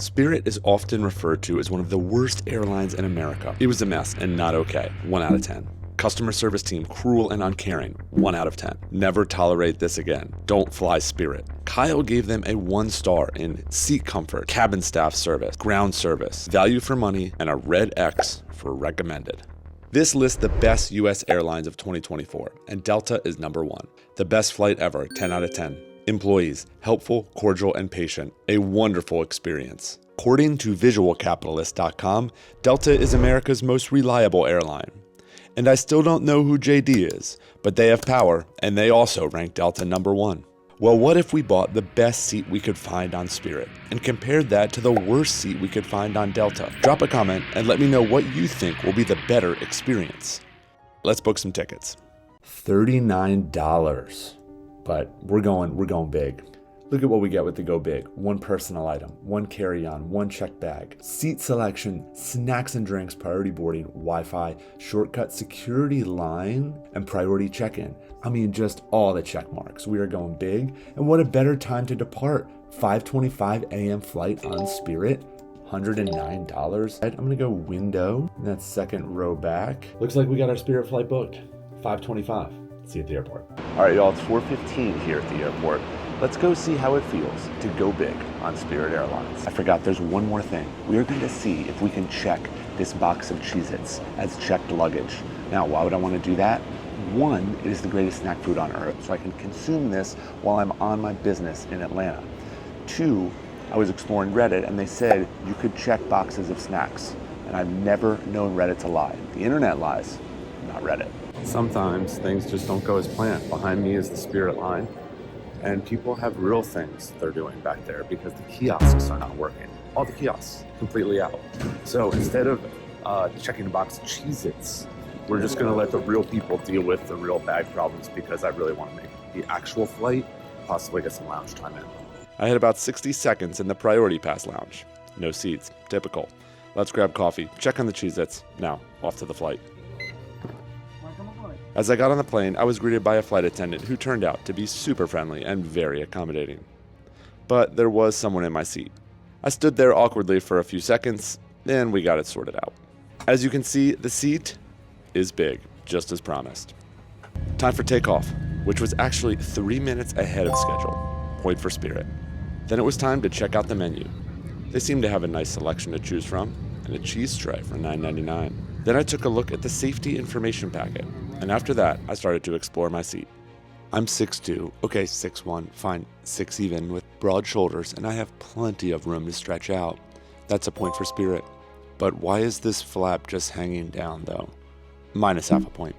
Spirit is often referred to as one of the worst airlines in America. It was a mess and not okay. 1 out of 10. Customer service team cruel and uncaring. 1 out of 10. Never tolerate this again. Don't fly Spirit. Kyle gave them a 1 star in seat comfort, cabin staff service, ground service, value for money, and a red X for recommended. This lists the best US airlines of 2024, and Delta is number 1. The best flight ever, 10 out of 10. Employees, helpful, cordial, and patient. A wonderful experience. According to visualcapitalist.com, Delta is America's most reliable airline. And I still don't know who JD is, but they have power, and they also rank Delta number 1. Well, what if we bought the best seat we could find on Spirit and compared that to the worst seat we could find on Delta? Drop a comment and let me know what you think will be the better experience. Let's book some tickets. $39. But we're going big. Look at what we get with the Go Big. 1 personal item, 1 carry-on, 1 checked bag, seat selection, snacks and drinks, priority boarding, Wi-Fi, shortcut security line, and priority check-in. I mean, just all the check marks. We are going big. And what a better time to depart. 5:25 a.m. flight on Spirit. $109. I'm gonna go window. That's second row back. Looks like we got our Spirit flight booked. 5:25. See you at the airport. All right, y'all, it's 4:15 here at the airport. Let's go see how it feels to go big on Spirit Airlines. I forgot there's one more thing. We are going to see if we can check this box of Cheez-Its as checked luggage. Now, why would I want to do that? 1, it is the greatest snack food on earth, so I can consume this while I'm on my business in Atlanta. 2, I was exploring Reddit and they said you could check boxes of snacks. And I've never known Reddit to lie. The internet lies, not Reddit. Sometimes things just don't go as planned. Behind me is the Spirit line, and people have real things they're doing back there because the kiosks are not working. All the kiosks completely out. So instead of checking a box of Cheez-Its, we're just gonna let the real people deal with the real bag problems because I really want to make the actual flight, possibly get some lounge time in. I had about 60 seconds in the Priority Pass lounge. No seats, typical. Let's grab coffee, check on the Cheez-Its. Now, off to the flight. As I got on the plane, I was greeted by a flight attendant who turned out to be super friendly and very accommodating. But there was someone in my seat. I stood there awkwardly for a few seconds, then we got it sorted out. As you can see, the seat is big, just as promised. Time for takeoff, which was actually 3 minutes ahead of schedule. Point for Spirit. Then it was time to check out the menu. They seemed to have a nice selection to choose from, and a cheese stripe for $9.99. Then I took a look at the safety information packet, and after that, I started to explore my seat. I'm 6'2", okay, 6'1", fine, 6 even, with broad shoulders, and I have plenty of room to stretch out. That's a point for Spirit. But why is this flap just hanging down, though? Minus half a point.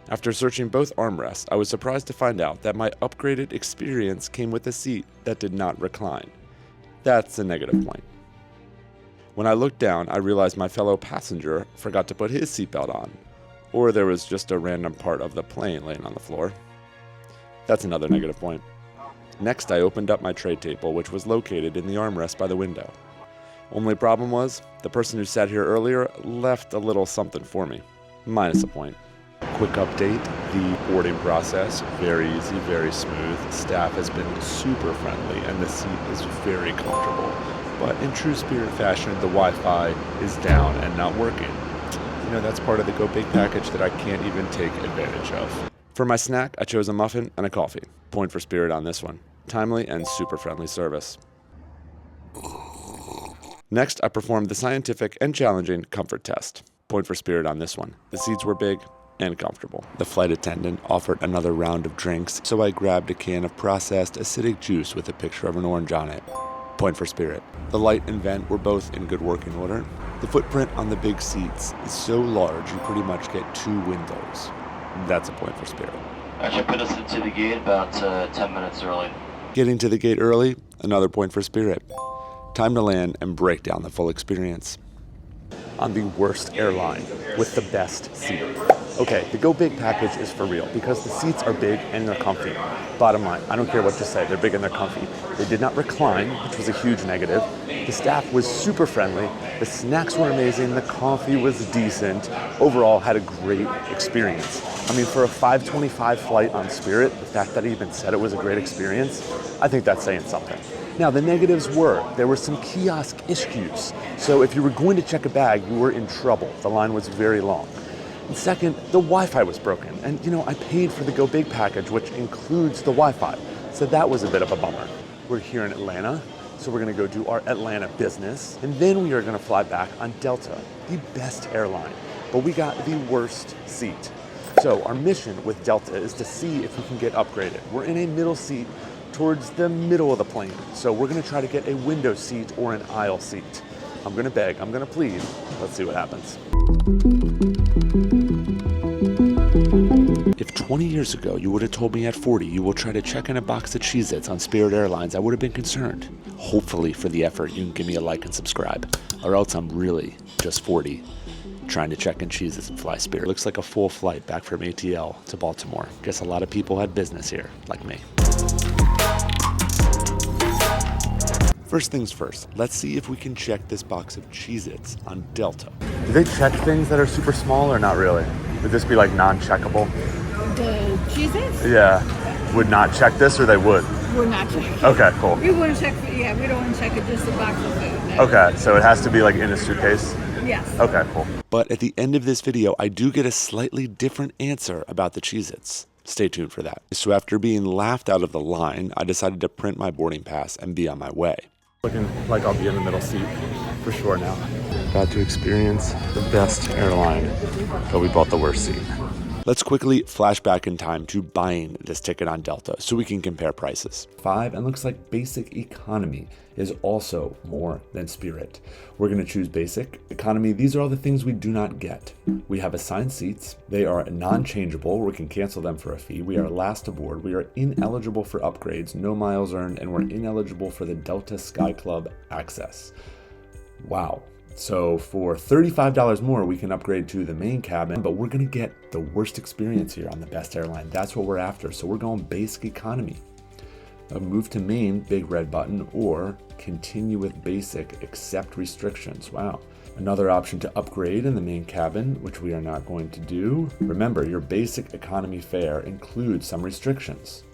After searching both armrests, I was surprised to find out that my upgraded experience came with a seat that did not recline. That's a negative point. When I looked down, I realized my fellow passenger forgot to put his seatbelt on, or there was just a random part of the plane laying on the floor. That's another negative point. Next, I opened up my tray table, which was located in the armrest by the window. Only problem was, the person who sat here earlier left a little something for me. Minus a point. Quick update, the boarding process, very easy, very smooth. Staff has been super friendly, and the seat is very comfortable. But in true Spirit fashion, the Wi-Fi is down and not working. You know, that's part of the Go Big package that I can't even take advantage of. For my snack, I chose a muffin and a coffee. Point for Spirit on this one. Timely and super friendly service. Next, I performed the scientific and challenging comfort test. Point for Spirit on this one. The seats were big and comfortable. The flight attendant offered another round of drinks, so I grabbed a can of processed acidic juice with a picture of an orange on it. Point for Spirit. The light and vent were both in good working order. The footprint on the big seats is so large you pretty much get 2 windows. That's a point for Spirit. Actually put us into the gate about 10 minutes early. Getting to the gate early, another point for Spirit. Time to land and break down the full experience. On the worst airline with the best seat. Okay, the Go Big package is for real because the seats are big and they're comfy. Bottom line, I don't care what you say, they're big and they're comfy. They did not recline, which was a huge negative. The staff was super friendly. The snacks were amazing. The coffee was decent. Overall, had a great experience. I mean, for a 5:25 flight on Spirit, the fact that I even said it was a great experience, I think that's saying something. Now, the negatives were, there were some kiosk issues. So if you were going to check a bag, you were in trouble. The line was very long. And second, the Wi-Fi was broken. And I paid for the Go Big package, which includes the Wi-Fi. So that was a bit of a bummer. We're here in Atlanta, so we're gonna go do our Atlanta business. And then we are gonna fly back on Delta, the best airline. But we got the worst seat. So our mission with Delta is to see if we can get upgraded. We're in a middle seat towards the middle of the plane. So we're gonna try to get a window seat or an aisle seat. I'm gonna beg, I'm gonna plead. Let's see what happens. If 20 years ago you would have told me at 40 you will try to check in a box of Cheez-Its on Spirit Airlines, I would have been concerned. Hopefully for the effort you can give me a like and subscribe, or else I'm really just 40 trying to check in Cheez-Its and fly Spirit. Looks like a full flight back from ATL to Baltimore. Guess a lot of people had business here, like me. First things first, let's see if we can check this box of Cheez-Its on Delta. Do they check things that are super small or not really? Would this be like non-checkable? The Cheez-Its? Yeah. Would not check this or they would? Would not check it. Okay, cool. We wouldn't check, yeah, we don't want to check it, just a box of food. Okay, so it has to be like in a suitcase? Yes. Okay, cool. But at the end of this video, I do get a slightly different answer about the Cheez-Its. Stay tuned for that. So after being laughed out of the line, I decided to print my boarding pass and be on my way. Looking like I'll be in the middle seat for sure now. About to experience the best airline, but we bought the worst seat. Let's quickly flash back in time to buying this ticket on Delta so we can compare prices. And looks like basic economy is also more than Spirit. We're gonna choose basic economy. These are all the things we do not get. We have assigned seats. They are non-changeable. We can cancel them for a fee. We are last aboard. We are ineligible for upgrades, no miles earned, and we're ineligible for the Delta Sky Club access. Wow. So for $35 more, we can upgrade to the main cabin, but we're gonna get the worst experience here on the best airline. That's what we're after. So we're going basic economy. A move to main, big red button, or continue with basic, accept restrictions. Wow. Another option to upgrade in the main cabin, which we are not going to do. Remember, your basic economy fare includes some restrictions.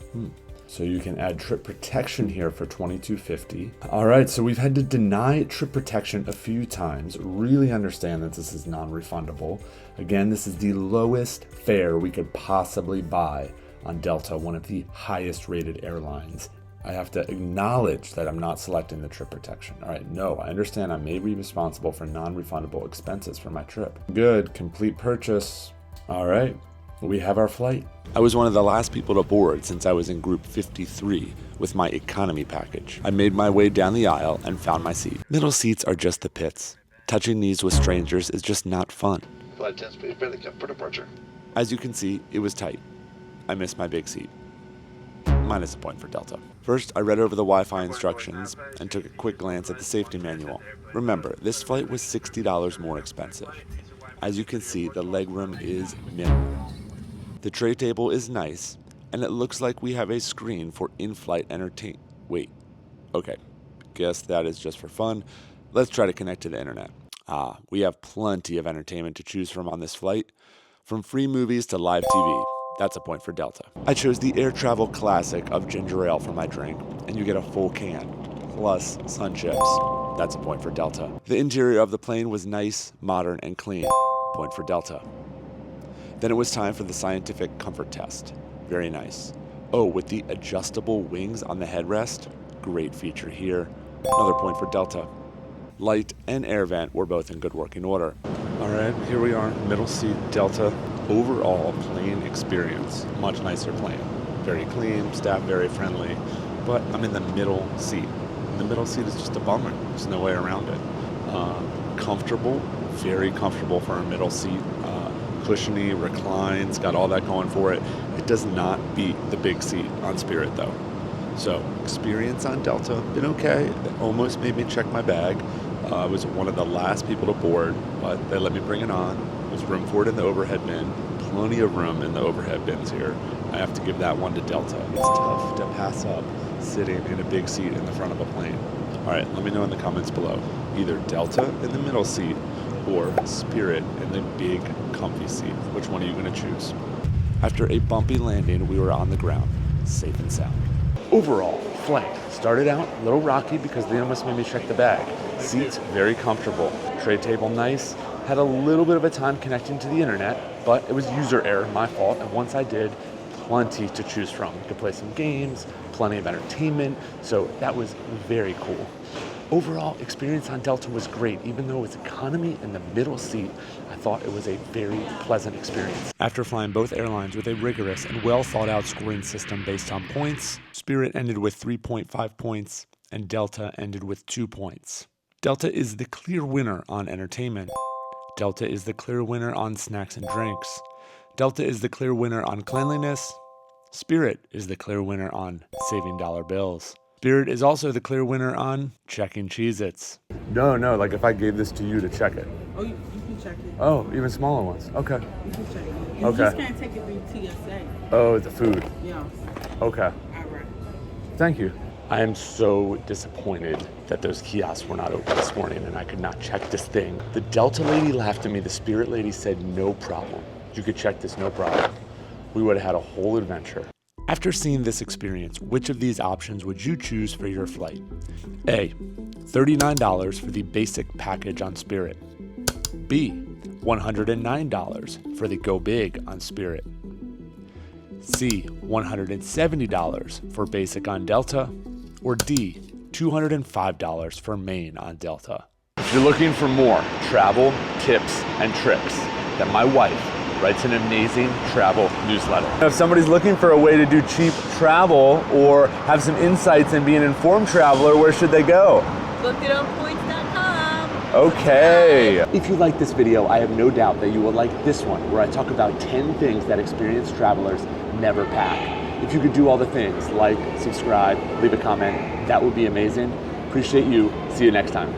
So you can add trip protection here for $22.50. All right, so we've had to deny trip protection a few times. Really understand that this is non-refundable. Again, this is the lowest fare we could possibly buy on Delta, one of the highest rated airlines. I have to acknowledge that I'm not selecting the trip protection. All right, no, I understand I may be responsible for non-refundable expenses for my trip. Good, complete purchase. All right. We have our flight. I was one of the last people to board since I was in group 53 with my economy package. I made my way down the aisle and found my seat. Middle seats are just the pits. Touching these with strangers is just not fun. Flight 10 speed ready for departure. As you can see, it was tight. I missed my big seat. Minus a point for Delta. First, I read over the Wi-Fi instructions and took a quick glance at the safety manual. Remember, this flight was $60 more expensive. As you can see, the legroom is minimal. The tray table is nice, and it looks like we have a screen for in-flight entertainment. Wait, okay, guess that is just for fun. Let's try to connect to the internet. We have plenty of entertainment to choose from on this flight, from free movies to live TV. That's a point for Delta. I chose the Air Travel Classic of ginger ale for my drink, and you get a full can, plus sun chips. That's a point for Delta. The interior of the plane was nice, modern, and clean. Point for Delta. Then it was time for the scientific comfort test. Very nice. Oh, with the adjustable wings on the headrest, great feature here. Another point for Delta. Light and air vent were both in good working order. All right, here we are, middle seat, Delta. Overall plane experience, much nicer plane. Very clean, staff very friendly, but I'm in the middle seat. The middle seat is just a bummer. There's no way around it. Comfortable, very comfortable for a middle seat. Cushiony, reclines, got all that going for it. It does not beat the big seat on Spirit though. So experience on Delta, been okay. It almost made me check my bag. I was one of the last people to board, but they let me bring it on. There's room for it in the overhead bin. Plenty of room in the overhead bins here. I have to give that one to Delta. It's tough to pass up sitting in a big seat in the front of a plane. All right, let me know in the comments below. Either Delta in the middle seat or Spirit in the big comfy seat. Which one are you gonna choose? After a bumpy landing, we were on the ground, safe and sound. Overall, flight started out a little rocky because they almost made me check the bag. Seats very comfortable. Tray table nice. Had a little bit of a time connecting to the internet, but it was user error, my fault. And once I did, plenty to choose from. You could play some games, plenty of entertainment. So that was very cool. Overall experience on Delta was great. Even though it was economy in the middle seat, I thought it was a very pleasant experience. After flying both airlines with a rigorous and well thought out scoring system based on points, Spirit ended with 3.5 points and Delta ended with 2 points. Delta is the clear winner on entertainment. Delta is the clear winner on snacks and drinks. Delta is the clear winner on cleanliness. Spirit is the clear winner on saving dollar bills. Spirit is also the clear winner on checking Cheez-Its. No, like if I gave this to you to check it. Oh, you can check it. Oh, even smaller ones. Okay. You can check it. You Okay. just can't take it through TSA. Oh, the food. Yeah. Okay. All right. Thank you. I am so disappointed that those kiosks were not open this morning and I could not check this thing. The Delta lady laughed at me. The Spirit lady said, no problem. You could check this, no problem. We would have had a whole adventure. After seeing this experience, which of these options would you choose for your flight? A, $39 for the basic package on Spirit. B, $109 for the Go Big on Spirit. C, $170 for basic on Delta. Or D, $205 for main on Delta. If you're looking for more travel, tips, and tricks, then my wife writes an amazing travel newsletter. If somebody's looking for a way to do cheap travel or have some insights and be an informed traveler, where should they go? BookedOnPoints.com. Okay. If you like this video, I have no doubt that you will like this one, where I talk about 10 things that experienced travelers never pack. If you could do all the things, like, subscribe, leave a comment, that would be amazing. Appreciate you. See you next time.